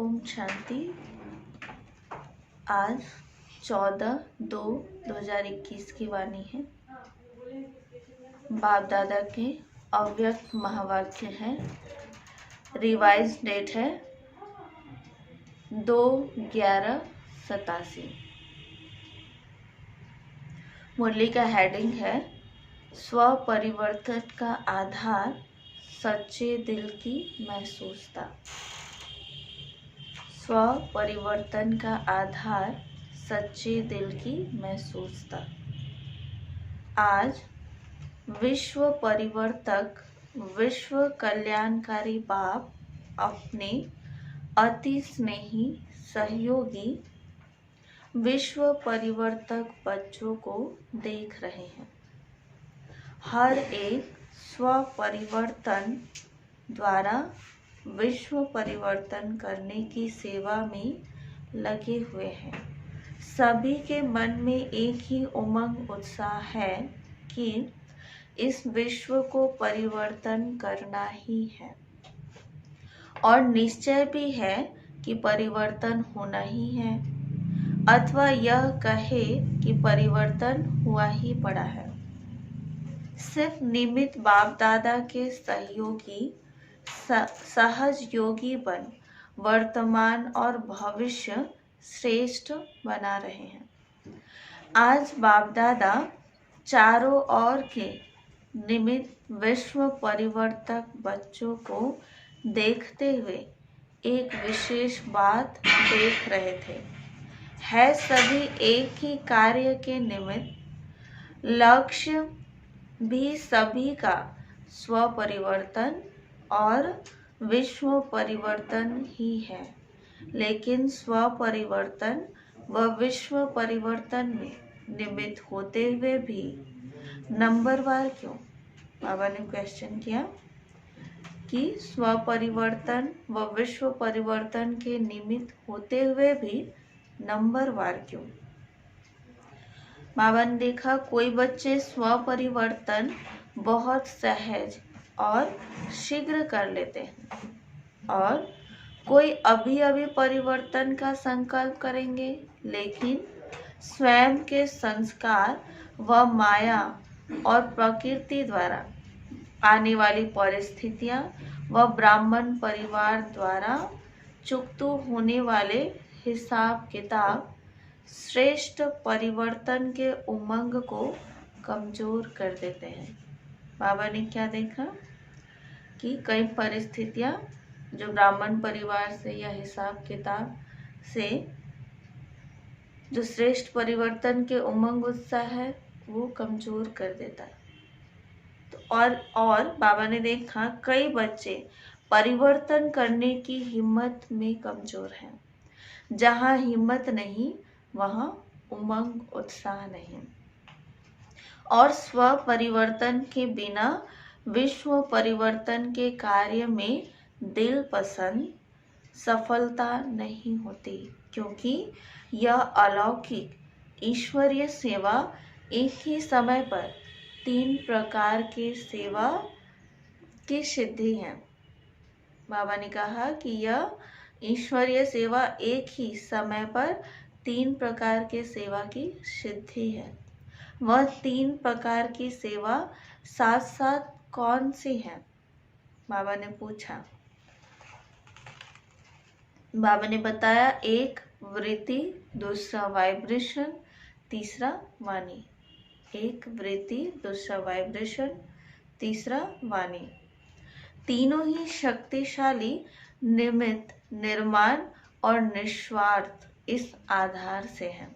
ओम शांति। आज 14/2/2021 की वाणी है। बाप दादा के अव्यक्त महावाक्य है। रिवाइज डेट है 2/11/87। मुरली का हेडिंग है स्व परिवर्तन का आधार सच्चे दिल की महसूसता। स्व परिवर्तन का आधार सच्चे दिल की महसूसता। आज विश्व परिवर्तक, विश्व कल्याणकारी बाप अपने अति स्नेही सहयोगी विश्व परिवर्तक बच्चों को देख रहे हैं। हर एक स्व परिवर्तन द्वारा विश्व परिवर्तन करने की सेवा में लगे हुए हैं। सभी के मन में एक ही उमंग उत्साह है कि इस विश्व को परिवर्तन करना ही है और निश्चय भी है कि परिवर्तन होना ही है, अथवा यह कहे कि परिवर्तन हुआ ही पड़ा है। सिर्फ निमित्त बाप दादा के सहयोगी सहज योगी बन वर्तमान और भविष्य श्रेष्ठ बना रहे हैं। आज बाप दादा चारों ओर के निमित्त विश्व परिवर्तक बच्चों को देखते हुए एक विशेष बात देख रहे थे। है सभी एक ही कार्य के निमित्त, लक्ष्य भी सभी का स्व परिवर्तन और विश्व परिवर्तन ही है। लेकिन स्व परिवर्तन व विश्व परिवर्तन में निमित्त होते हुए भी नंबरवार क्यों? बाबा ने क्वेश्चन किया कि स्व परिवर्तन व विश्व परिवर्तन के निमित्त होते हुए भी नंबरवार क्यों? बाबा ने देखा कोई बच्चे स्व परिवर्तन बहुत सहज और शीघ्र कर लेते हैं और कोई अभी अभी परिवर्तन का संकल्प करेंगे, लेकिन स्वयं के संस्कार व माया और प्रकृति द्वारा आने वाली परिस्थितियां व ब्राह्मण परिवार द्वारा चुकतू होने वाले हिसाब किताब श्रेष्ठ परिवर्तन के उमंग को कमजोर कर देते हैं। बाबा ने क्या देखा कि कई परिस्थितियां जो ब्राह्मण परिवार से या हिसाब किताब से जो श्रेष्ठ परिवर्तन के उमंग उत्साह है वो कमजोर कर देता है। तो और बाबा ने देखा कई बच्चे परिवर्तन करने की हिम्मत में कमजोर हैं। जहाँ हिम्मत नहीं वहाँ उमंग उत्साह नहीं। और स्व परिवर्तन के बिना विश्व परिवर्तन के कार्य में दिल पसंद सफलता नहीं होती, क्योंकि यह अलौकिक ईश्वरीय सेवा एक ही समय पर 3 प्रकार के सेवा की सिद्धि है। बाबा ने कहा कि यह ईश्वरीय सेवा एक ही समय पर 3 प्रकार के सेवा की सिद्धि है। वह 3 प्रकार की सेवा साथ साथ कौन सी है? बाबा ने पूछा। बाबा ने बताया, एक वृत्ति, दूसरा वाइब्रेशन, तीसरा वाणी। एक वृत्ति, दूसरा वाइब्रेशन, तीसरा वाणी। तीनों ही शक्तिशाली निमित्त, निर्माण और निस्वार्थ इस आधार से है।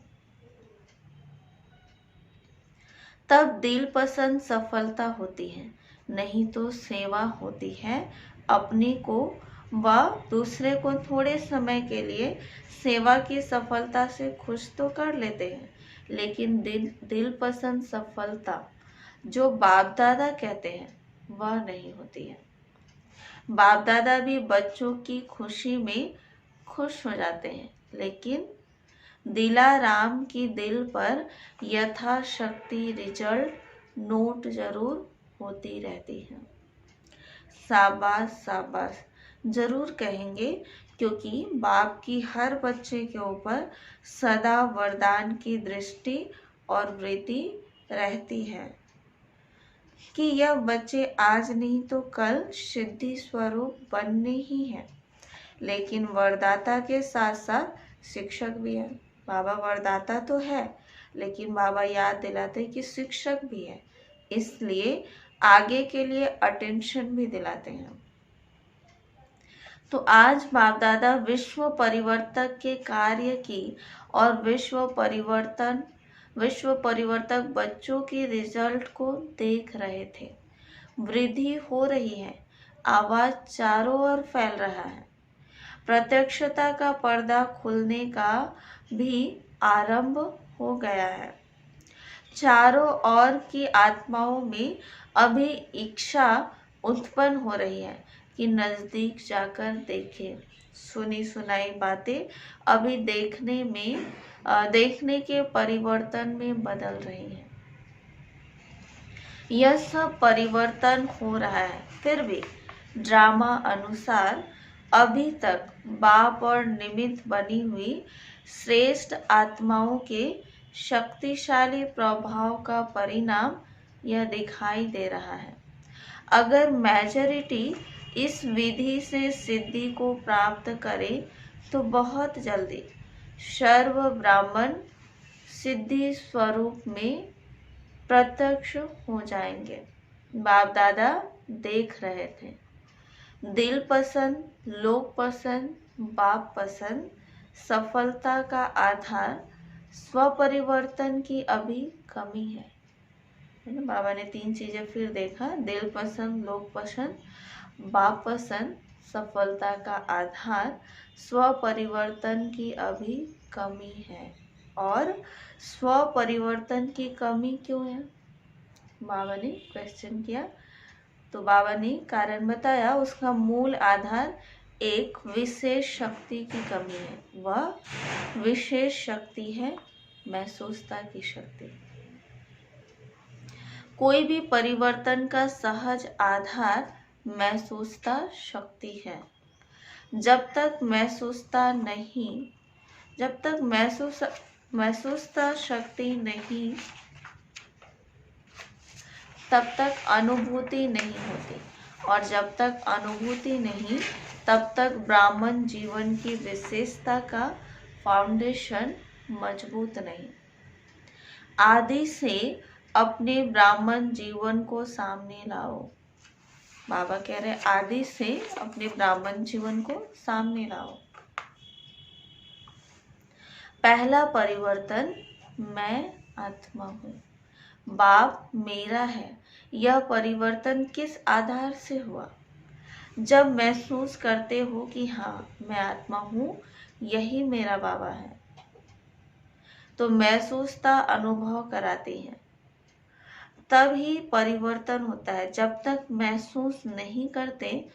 तब दिल पसंद सफलता होती है, नहीं तो सेवा होती है। अपने को व दूसरे को थोड़े समय के लिए सेवा की सफलता से खुश तो कर लेते हैं, लेकिन दिल पसंद सफलता जो बाप दादा कहते हैं वह नहीं होती है। बाप दादा भी बच्चों की खुशी में खुश हो जाते हैं, लेकिन दिलाराम की दिल पर यथाशक्ति रिजल्ट नोट जरूर होती रहती है। शाबाश शाबाश जरूर कहेंगे, क्योंकि बाप की हर बच्चे के ऊपर सदा वरदान की दृष्टि और वृत्ति रहती है कि यह बच्चे आज नहीं तो कल सिद्धि स्वरूप बनने ही हैं। लेकिन वरदाता के साथ साथ शिक्षक भी है। बाबा वरदाता तो है, लेकिन बाबा याद दिलाते कि शिक्षक भी है, इसलिए आगे के लिए अटेंशन भी दिलाते हैं। तो आज बाप दादा विश्व परिवर्तक के कार्य की और विश्व परिवर्तक बच्चों के रिजल्ट को देख रहे थे। वृद्धि हो रही है, आवाज चारों ओर फैल रहा है, प्रत्यक्षता का पर्दा खुलने का भी आरंभ हो गया है। चारों ओर की आत्माओं में अभी इच्छा उत्पन्न हो रही है कि नजदीक जाकर देखें। सुनी सुनाई बातें अभी देखने के परिवर्तन में बदल रही हैं। यह सब परिवर्तन हो रहा है, फिर भी ड्रामा अनुसार अभी तक बाप और निमित्त बनी हुई श्रेष्ठ आत्माओं के शक्तिशाली प्रभाव का परिणाम यह दिखाई दे रहा है। अगर मेजॉरिटी इस विधि से सिद्धि को प्राप्त करे तो बहुत जल्दी सर्व ब्राह्मण सिद्धि स्वरूप में प्रत्यक्ष हो जाएंगे। बाप दादा देख रहे थे, दिल पसंद, लोग पसंद, बाप पसंद, सफलता का आधार स्वपरिवर्तन की अभी कमी है ना। बाबा ने 3 चीजें फिर देखा, दिल पसंद, लोग पसंद, बाप पसंद, सफलता का आधार स्वपरिवर्तन की अभी कमी है। और स्वपरिवर्तन की कमी क्यों है, बाबा ने क्वेश्चन किया। तो बाबा ने कारण बताया, उसका मूल आधार एक विशेष शक्ति की कमी है। वह विशेष शक्ति है महसूसता की शक्ति। कोई भी परिवर्तन का सहज आधार महसूसता शक्ति है। जब तक महसूसता शक्ति नहीं, तब तक अनुभूति नहीं होती, और जब तक अनुभूति नहीं, तब तक ब्राह्मण जीवन की विशेषता का फाउंडेशन मजबूत नहीं। आदि से अपने ब्राह्मण जीवन को सामने लाओ। बाबा कह रहे आदि से अपने ब्राह्मण जीवन को सामने लाओ। पहला परिवर्तन, मैं आत्मा हूँ, बाप मेरा है। यह परिवर्तन किस आधार से हुआ? जब महसूस करते हो कि हाँ मैं आत्मा हूँ, यही मेरा बाबा है, तो महसूसता अनुभव कराती है, तब ही परिवर्तन होता है। जब तक महसूस नहीं करते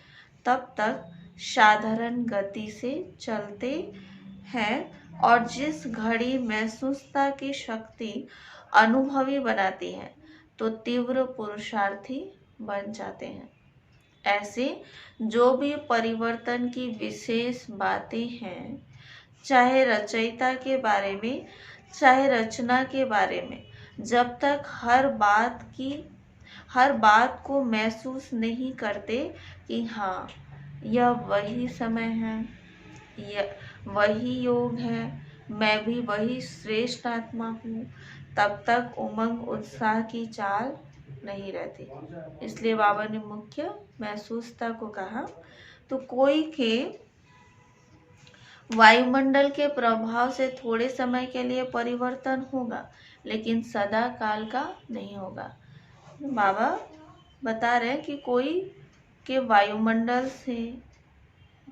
तब तक साधारण गति से चलते हैं, और जिस घड़ी महसूसता की शक्ति अनुभवी बनाती है तो तीव्र पुरुषार्थी बन जाते हैं। ऐसे जो भी परिवर्तन की विशेष बातें हैं, चाहे रचयिता के बारे में चाहे रचना के बारे में, जब तक हर बात को महसूस नहीं करते कि हाँ यह वही समय है, यह वही योग है, मैं भी वही श्रेष्ठ आत्मा हूँ, तब तक उमंग उत्साह की चाल नहीं रहती। इसलिए बाबा ने मुख्य महसूसता को कहा। तो कोई के वायुमंडल के प्रभाव से थोड़े समय के लिए परिवर्तन होगा, लेकिन सदा काल का नहीं होगा। बाबा बता रहे हैं कि कोई के वायुमंडल से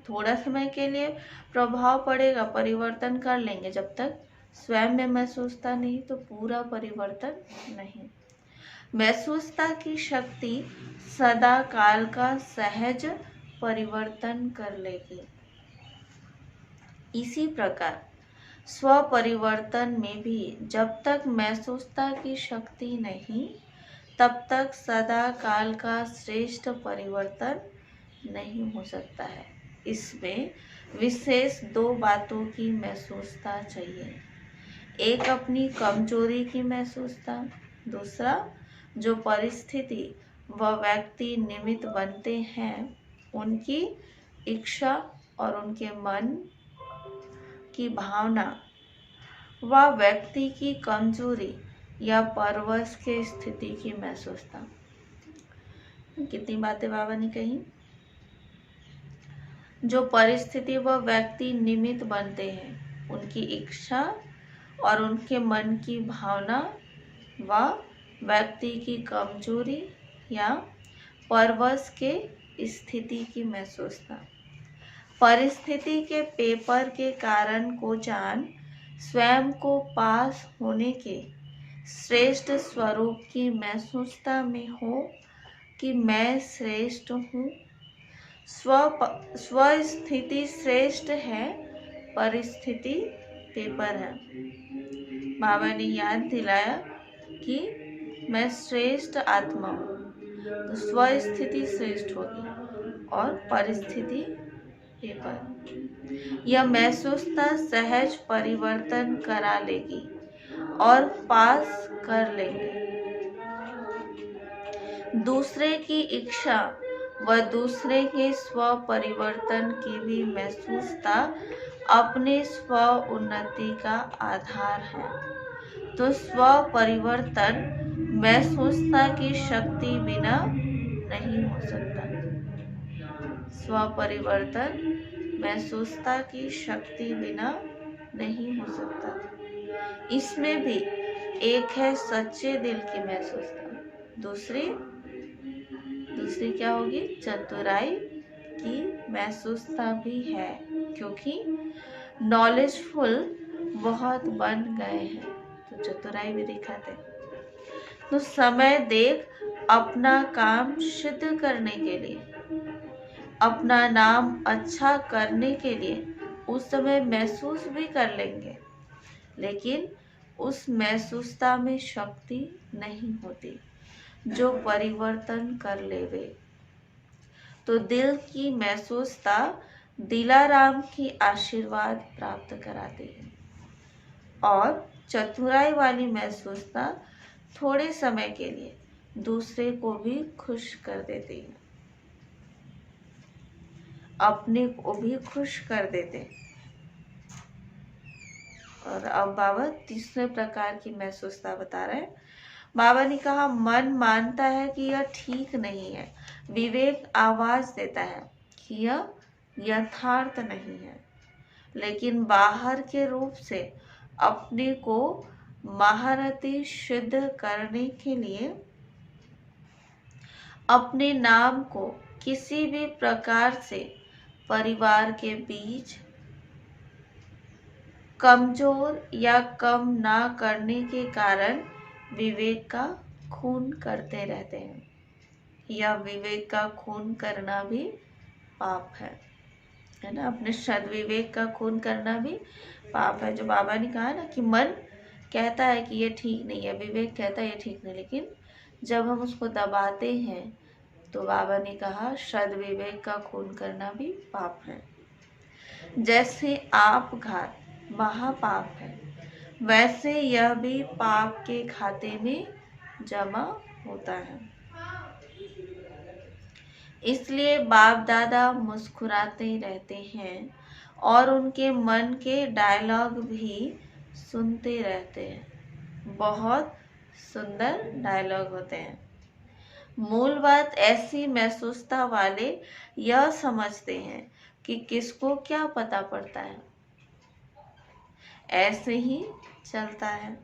थोड़ा समय के लिए प्रभाव पड़ेगा, परिवर्तन कर लेंगे, जब तक स्वयं में महसूसता नहीं तो पूरा परिवर्तन नहीं। महसूसता की शक्ति सदा काल का सहज परिवर्तन कर लेगी। इसी प्रकार स्वपरिवर्तन में भी जब तक महसूसता की शक्ति नहीं, तब तक सदा काल का श्रेष्ठ परिवर्तन नहीं हो सकता है। इसमें विशेष दो बातों की महसूसता चाहिए। एक अपनी कमजोरी की महसूसता, दूसरा जो परिस्थिति व व्यक्ति निमित्त बनते हैं उनकी इच्छा और उनके मन की भावना व व्यक्ति की कमजोरी या परवश के स्थिति की महसूसता। कितनी बातें बाबा ने कही। जो परिस्थिति व व्यक्ति निमित्त बनते हैं उनकी इच्छा और उनके मन की भावना व व्यक्ति की कमजोरी या परवश के स्थिति की महसूसता। परिस्थिति के पेपर के कारण को जान स्वयं को पास होने के श्रेष्ठ स्वरूप की महसूसता में हो कि मैं श्रेष्ठ हूँ। स्वस्थिति श्रेष्ठ है, परिस्थिति पेपर है। बाबा ने याद दिलाया कि मैं श्रेष्ठ आत्मा हूँ, तो स्वस्थिति श्रेष्ठ होगी और परिस्थिति पेपर। यह महसूसता सहज परिवर्तन करा लेगी और पास कर लेंगे। दूसरे की इच्छा व दूसरे के स्व परिवर्तन की भी महसूसता अपने स्व उन्नति का आधार है। तो स्व परिवर्तन महसूसता की शक्ति बिना नहीं हो सकता। स्व परिवर्तन महसूसता की शक्ति बिना नहीं हो सकता। इसमें भी एक है सच्चे दिल की महसूसता, दूसरी क्या होगी, चतुराई की महसूसता भी है, क्योंकि नॉलेजफुल बहुत बन गए हैं तो चतुराई भी दिखाते। तो समय देख अपना काम सिद्ध करने के लिए, अपना नाम अच्छा करने के लिए उस समय महसूस भी कर लेंगे, लेकिन उस महसूसता में शक्ति नहीं होती जो परिवर्तन कर लेवे। तो दिल की महसूसता दिलाराम की आशीर्वाद प्राप्त कराती है और चतुराई वाली महसूसता थोड़े समय के लिए दूसरे को भी खुश कर देती है, अपने को भी खुश कर देते। और अब बाबा तीसरे प्रकार की महसूसता बता रहे हैं। बाबा ने कहा मन मानता है कि यह ठीक नहीं है, विवेक आवाज देता है कि यह यथार्थ नहीं है, लेकिन बाहर के रूप से अपने को महारथी सिद्ध करने के लिए अपने नाम को किसी भी प्रकार से परिवार के बीच कमजोर या कम ना करने के कारण विवेक का खून करते रहते हैं। यह विवेक का खून करना भी पाप है ना। अपने सद्विवेक का खून करना भी पाप है। जो बाबा ने कहा ना कि मन कहता है कि ये ठीक नहीं है, विवेक कहता है ये ठीक नहीं, लेकिन जब हम उसको दबाते हैं तो बाबा ने कहा सद्विवेक का खून करना भी पाप है। जैसे आपघात महापाप है, वैसे यह भी पाप के खाते में जमा होता है। इसलिए बाप दादा मुस्कुराते रहते हैं और उनके मन के डायलॉग भी सुनते रहते हैं। बहुत सुंदर डायलॉग होते हैं। मूल बात ऐसी महसूसता वाले यह समझते हैं कि किसको क्या पता पड़ता है, ऐसे ही चलता है,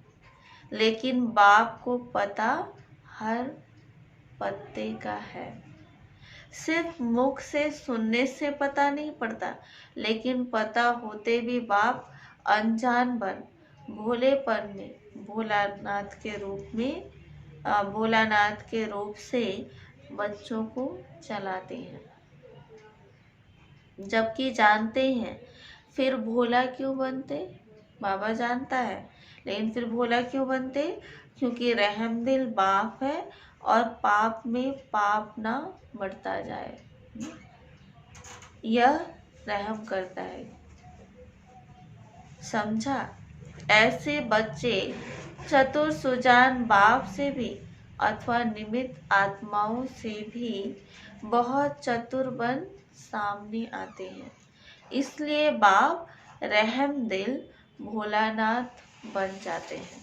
लेकिन बाप को पता हर पत्ते का है। सिर्फ मुख से सुनने से पता नहीं पड़ता, लेकिन पता होते भी बाप अनजान बन भोलेपन में भोलानाथ के रूप से बच्चों को चलाते हैं, जबकि जानते हैं फिर भोला क्यों बनते। बाबा जानता है, लेकिन फिर भोला क्यों बनते, क्योंकि रहमदिल बाप है और पाप में पाप ना बढ़ता जाए। यह रहम करता है। समझा? ऐसे बच्चे चतुर सुजान बाप से भी अथवा निमित्त आत्माओं से भी बहुत चतुर बन सामने आते हैं। इसलिए बाप रहम दिल भोलानाथ बन जाते हैं।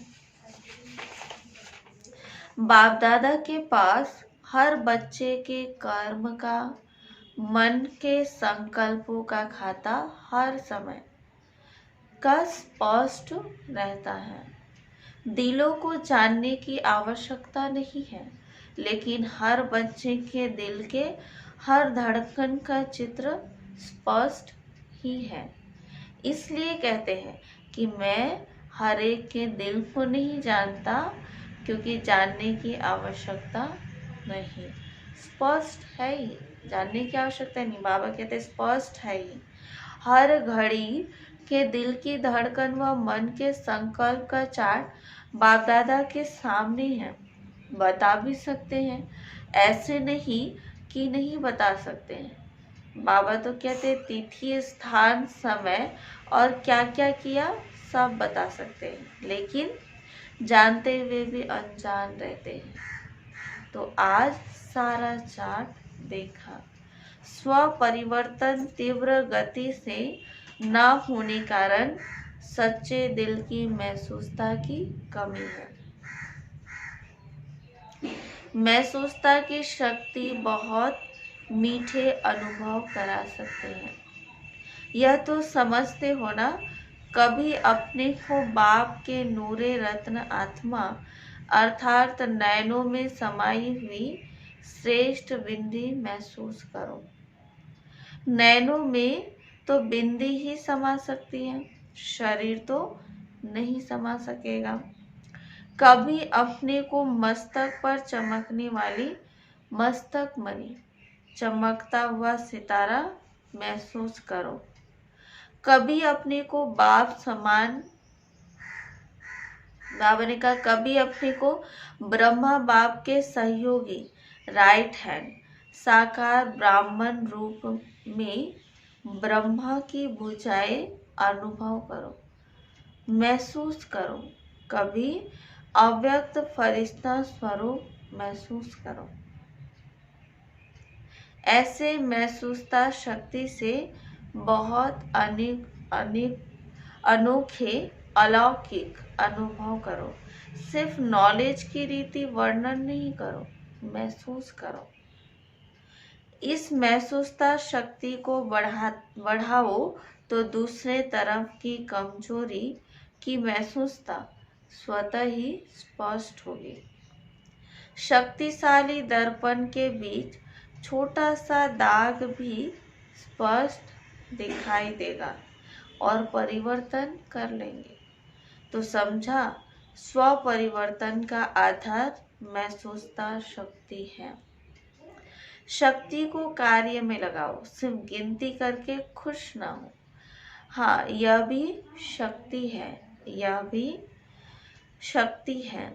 बाप दादा के पास हर बच्चे के कर्म का, मन के संकल्पों का खाता हर समय का स्पष्ट रहता है। दिलों को जानने की आवश्यकता नहीं है, लेकिन हर बच्चे के दिल के हर धड़कन का चित्र स्पष्ट ही है। इसलिए कहते हैं कि मैं हर एक के दिल को नहीं जानता, क्योंकि जानने की आवश्यकता नहीं, स्पष्ट है ही, जानने की आवश्यकता नहीं। बाबा कहते स्पष्ट है ही। हर घड़ी के दिल की धड़कन व मन के संकल्प का चार्ट बाप दादा के सामने है। बता भी सकते हैं, ऐसे नहीं कि नहीं बता सकते हैं। बाबा तो कहते तिथि, स्थान, समय और क्या क्या किया सब बता सकते हैं, लेकिन जानते हुए भी अनजान रहते हैं। तो आज सारा चार्ट देखा। स्व परिवर्तन तीव्र गति से न होने कारण सच्चे दिल की महसूसता की कमी है। महसूसता की शक्ति बहुत मीठे अनुभव करा सकते हैं। यह तो समझते हो ना, कभी अपने को बाप के नूरे रत्न आत्मा अर्थात नयनों में समाई हुई श्रेष्ठ बिंदी महसूस करो। नैनों में तो बिंदी ही समा सकती है, शरीर तो नहीं समा सकेगा। कभी अपने को मस्तक पर चमकने वाली मस्तक मणि, चमकता हुआ सितारा महसूस करो। कभी अपने को बाप समान, बाबा ने कहा कभी अपने को ब्रह्मा बाप के सहयोगी राइट हैंड साकार ब्राह्मण रूप में ब्रह्मा की भुजाएं अनुभव करो, महसूस करो। कभी अव्यक्त फरिश्ता स्वरूप महसूस करो। ऐसे महसूसता शक्ति से बहुत अनोखे अलौकिक अनुभव करो। सिर्फ नॉलेज की रीति वर्णन नहीं करो, महसूस करो। इस महसूसता शक्ति को बढ़ाओ तो दूसरे तरफ की कमजोरी की महसूसता स्वतः ही स्पष्ट होगी। शक्तिशाली दर्पण के बीच छोटा सा दाग भी स्पष्ट दिखाई देगा और परिवर्तन कर लेंगे। तो समझा, स्व परिवर्तन का आधार महसूसता शक्ति है। शक्ति को कार्य में लगाओ, सिर्फ गिनती करके खुश ना हो। हाँ, यह भी शक्ति है, यह भी शक्ति है,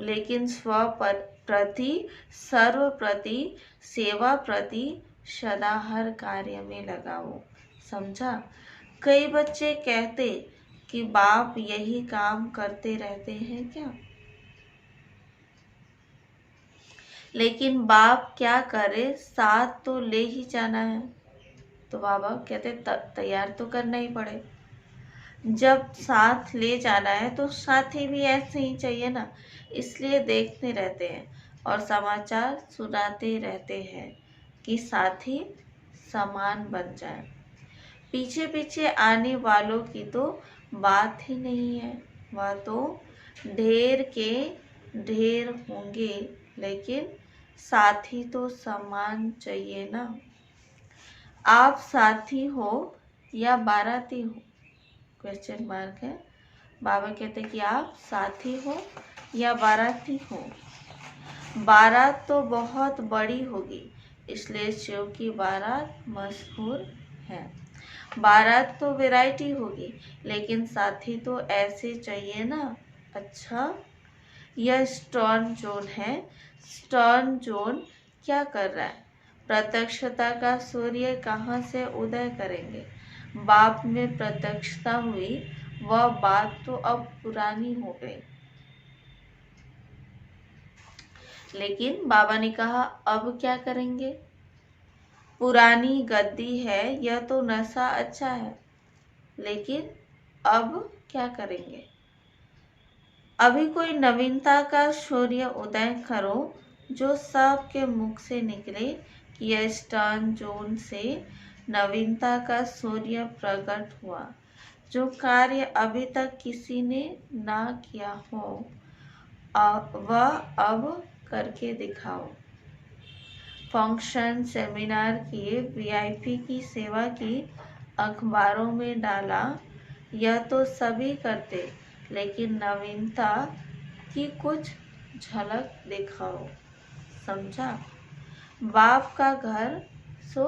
लेकिन स्व प्रति, सर्व प्रति, सेवा प्रति सदा हर कार्य में लगाओ। समझा? कई बच्चे कहते कि बाप यही काम करते रहते हैं क्या, लेकिन बाप क्या करे, साथ तो ले ही जाना है। तो बाबा कहते तैयार तो करना ही पड़े। जब साथ ले जाना है तो साथी भी ऐसे ही चाहिए ना, इसलिए देखते रहते हैं और समाचार सुनाते रहते हैं कि साथी समान बन जाए। पीछे पीछे आने वालों की तो बात ही नहीं है, वह तो ढेर के ढेर होंगे, लेकिन साथी तो समान चाहिए ना। आप साथी हो या बाराती हो, क्वेश्चन मार्क है। बाबा कहते कि आप साथी हो या बाराती हो। बारात तो बहुत बड़ी होगी, इसलिए शिव की बारात मशहूर है। बारात तो वैरायटी होगी, लेकिन साथी तो ऐसे चाहिए ना। अच्छा, यह स्टर्न जोन है। स्टर्न जोन क्या कर रहा है? प्रत्यक्षता का सूर्य कहाँ से उदय करेंगे। बाप में प्रत्यक्षता हुई, वह बात तो अब पुरानी हो गई। लेकिन बाबा ने कहा अब क्या करेंगे। पुरानी गद्दी है, यह तो नशा अच्छा है, लेकिन अब क्या करेंगे। अभी कोई नवीनता का सूर्य उदय करो, जो सबके मुख से निकले कि यह स्टर्न जोन से नवीनता का सूर्य प्रकट हुआ। जो कार्य अभी तक किसी ने ना किया हो वह अब करके दिखाओ। फंक्शन सेमिनार किए, वीआईपी की सेवा की, अखबारों में डाला, यह तो सभी करते, लेकिन नवीनता की कुछ झलक दिखाओ। समझा। बाप का घर सो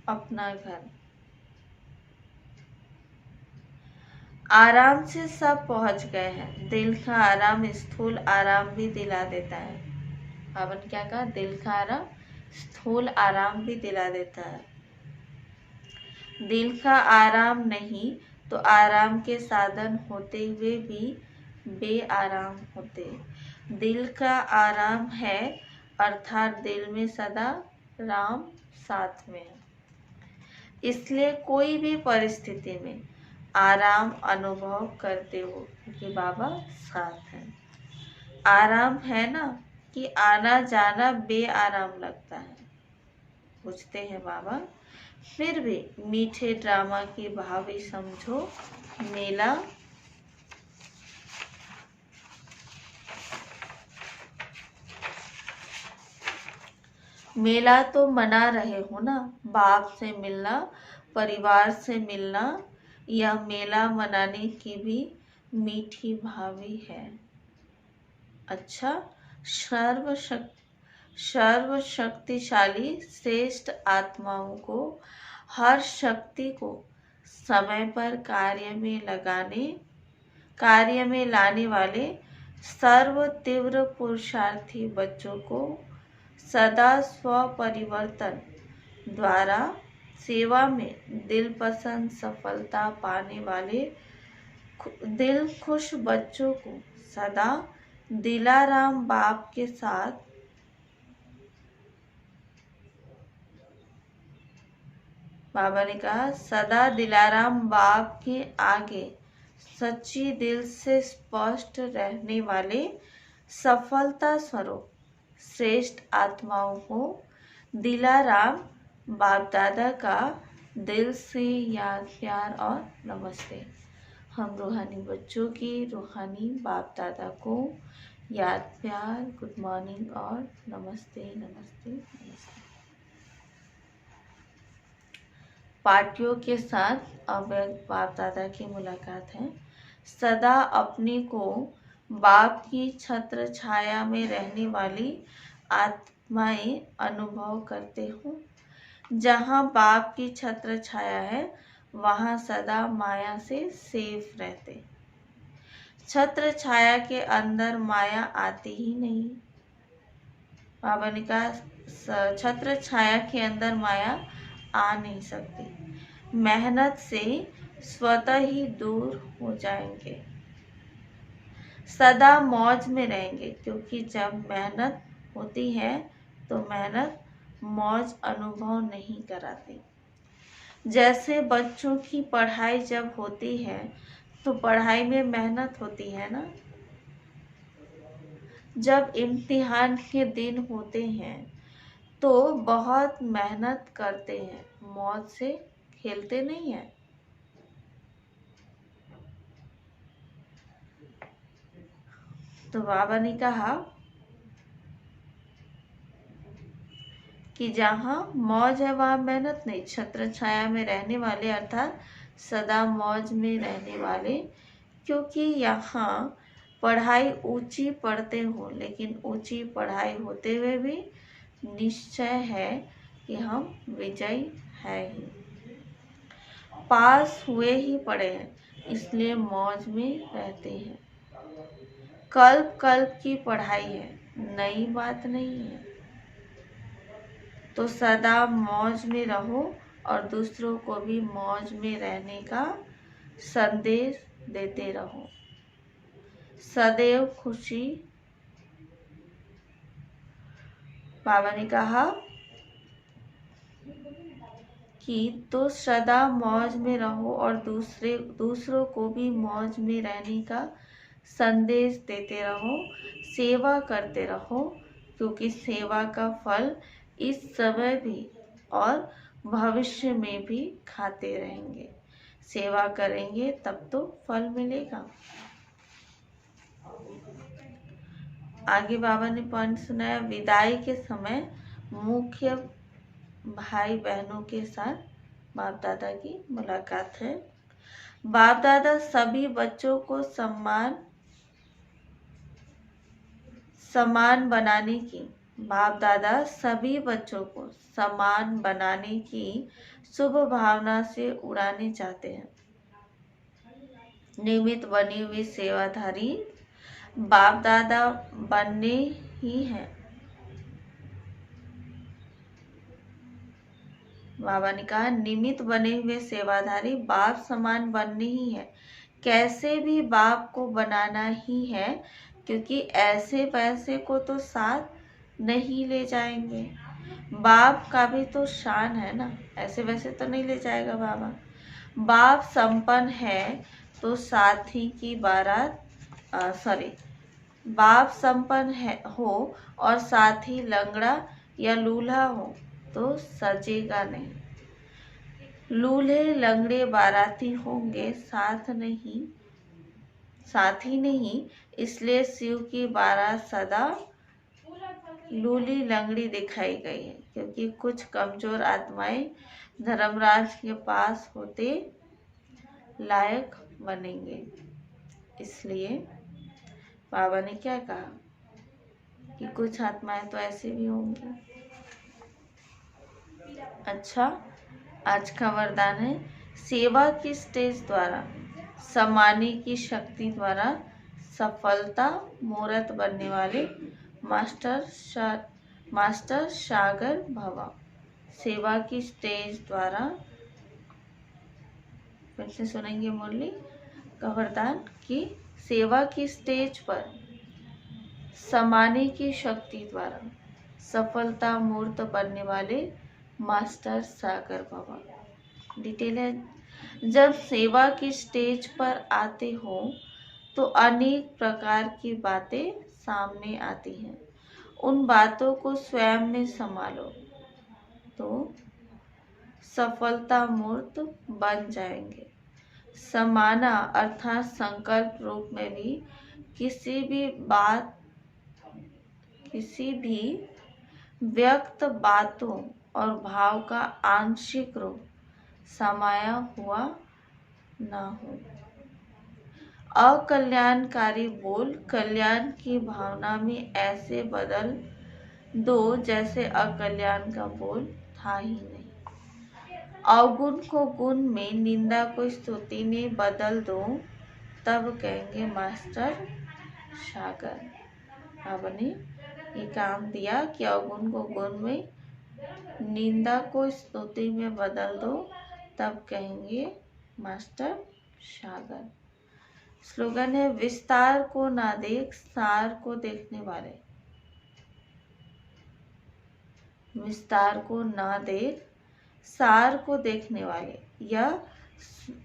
अपना घर। आराम से सब पहुंच गए हैं। दिल का आराम स्थूल आराम भी दिला देता है। बाबा ने क्या कहा, दिल का आराम स्थूल आराम भी दिला देता है। दिल का आराम नहीं तो आराम के साधन होते हुए भी बेआराम होते। दिल का आराम है, अर्थात दिल में सदा राम साथ में है। इसलिए कोई भी परिस्थिति में आराम अनुभव करते हो, क्योंकि बाबा साथ हैं। आराम है ना कि आना जाना बेआराम लगता है, पूछते हैं बाबा। फिर भी मीठे ड्रामा की भावी समझो। मेला तो मना रहे हो ना। बाप से मिलना, परिवार से मिलना, यह मेला मनाने की भी मीठी भावी है। अच्छा, सर्वशक्तिशाली श्रेष्ठ आत्माओं को हर शक्ति को समय पर कार्य में लाने वाले सर्व तीव्र पुरुषार्थी बच्चों को सदा स्वपरिवर्तन द्वारा सेवा में दिल पसंद सफलता पाने वाले दिल खुश बच्चों को सदा दिलाराम बाप के साथ बाबा ने कहा सदा दिलाराम बाप के आगे सच्ची दिल से स्पष्ट रहने वाले सफलता स्वरूप श्रेष्ठ आत्माओं को दिलाराम बाप दादा का दिल से याद प्यार और नमस्ते। हम रूहानी बच्चों की रूहानी बाप दादा को याद प्यार, गुड मॉर्निंग और नमस्ते नमस्ते नमस्ते। पार्टियों के साथ अव्यक्त बाप दादा की मुलाकात है। सदा अपने को बाप की छत्र छाया में रहने वाली आत्माएं अनुभव करते हो। जहाँ बाप की छत्र छाया है, वहाँ सदा माया से सेफ रहते। छत्र छाया के अंदर माया आती ही नहीं। बाबा ने कहा छत्र छाया के अंदर माया आ नहीं सकती। मेहनत से स्वतः ही दूर हो जाएंगे। सदा मौज में रहेंगे, क्योंकि जब मेहनत होती है तो मेहनत मौज अनुभव नहीं कराती। जैसे बच्चों की पढ़ाई जब होती है तो पढ़ाई में मेहनत होती है ना। जब इम्तिहान के दिन होते हैं तो बहुत मेहनत करते हैं, मौज से खेलते नहीं हैं। तो बाबा ने कहा कि जहाँ मौज है वहाँ मेहनत नहीं। छत्र छाया में रहने वाले अर्थात सदा मौज में रहने वाले, क्योंकि यहाँ पढ़ाई ऊंची पढ़ते हो, लेकिन ऊंची पढ़ाई होते हुए भी निश्चय है कि हम विजयी है ही, पास हुए ही पड़े हैं, इसलिए मौज में रहते हैं। कल्प कल्प की पढ़ाई है, नई बात नहीं है। तो सदा मौज में रहो और दूसरों को भी मौज में रहने का संदेश देते रहो। सदैव खुशी, बाबा ने कहा कि तो सदा मौज में रहो और दूसरों को भी मौज में रहने का संदेश देते रहो। सेवा करते रहो, क्योंकि सेवा का फल इस समय भी और भविष्य में भी खाते रहेंगे। सेवा करेंगे तब तो फल मिलेगा। आगे बाबा ने पॉइंट सुनाया, विदाई के समय मुख्य भाई बहनों के साथ बाप दादा की मुलाकात है। बाप दादा सभी बच्चों को समान बनाने की बाप दादा सभी बच्चों को समान बनाने की शुभ भावना से उड़ाने चाहते हैं। नियमित बनी हुई सेवाधारी बाप दादा बनने ही है। बाबा ने कहा निमित्त बने हुए सेवाधारी बाप समान बनने ही है। कैसे भी बाप को बनाना ही है, क्योंकि ऐसे पैसे को तो साथ नहीं ले जाएंगे। बाप का भी तो शान है ना, ऐसे वैसे तो नहीं ले जाएगा बाबा। बाप संपन्न है तो साथी की बारात बाप संपन्न हो और साथी लंगड़ा या लूल्हा हो तो सजेगा नहीं। लूल्हे लंगड़े बाराती होंगे, साथी नहीं। इसलिए शिव की बारात सदा लूली लंगड़ी दिखाई गई है, क्योंकि कुछ कमजोर आत्माएं धर्मराज के पास होते लायक बनेंगे। इसलिए बाबा ने क्या कहा कि कुछ आत्माएं तो ऐसे भी होंगी। अच्छा, आज का वरदान है, सेवा की स्टेज द्वारा समाने की शक्ति द्वारा सफलता मूर्त बनने वाले मास्टर सागर भवा। सेवा की स्टेज द्वारा, फिर से सुनेंगे मुरली का वरदान कि सेवा की स्टेज पर समाने की शक्ति द्वारा सफलता मूर्त बनने वाले मास्टर सागर बाबा। डिटेल है, जब सेवा की स्टेज पर आते हो तो अनेक प्रकार की बातें सामने आती हैं। उन बातों को स्वयं में संभालो तो सफलता मूर्त बन जाएंगे। समाना अर्थात संकल्प रूप में भी किसी भी व्यक्त बातों और भाव का आंशिक रूप समाया हुआ ना हो। अकल्याणकारी बोल कल्याण की भावना में ऐसे बदल दो जैसे अकल्याण का बोल था ही नहीं। अवगुण को गुण में, निंदा को स्तुति में बदल दो, तब कहेंगे मास्टर सागर। बाबा ने ये काम दिया कि अवगुण को गुण में, निंदा को स्तुति में बदल दो, तब कहेंगे मास्टर सागर। स्लोगन है, विस्तार को ना देख सार को देखने वाले। विस्तार को ना देख सार को देखने वाले,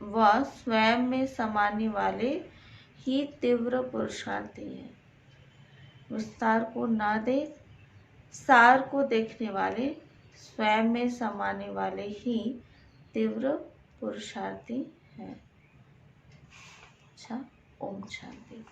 वह स्वयं में समाने वाले ही तीव्र पुरुषार्थी है। विस्तार को ना देख सार को देखने वाले, स्वयं में समाने वाले ही तीव्र पुरुषार्थी हैं। अच्छा, ओम शांति।